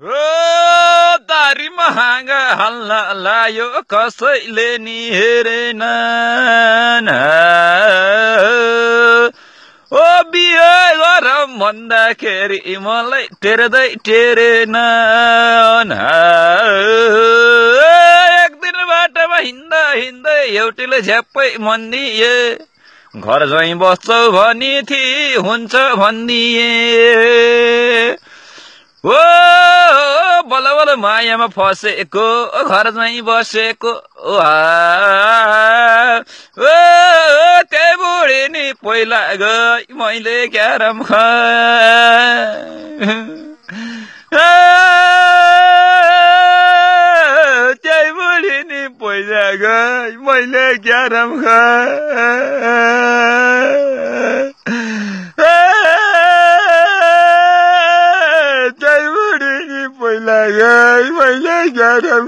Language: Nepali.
ओ तारी महागा हल्ला लायो कसैले नि हेरेन ओ बिहे गरम भन्दाखेरि मलाई टेर्दै टेरेन एक दिन बाटोमा हिँड्दा हिँड्दै एउटीले झ्याप्पै भनिदिए घर ज्वाइँ बस्छौ भनी थिए हुन्छ भनिदिए ओ बल बल मायामा फसेको घर ज्वाइँ बसेको त्यही बुढी नि पहिला गई मैले क्यारम त्यही बुढी नि पहिला गई मैले क्यारम पहिला गई मैले क्यारम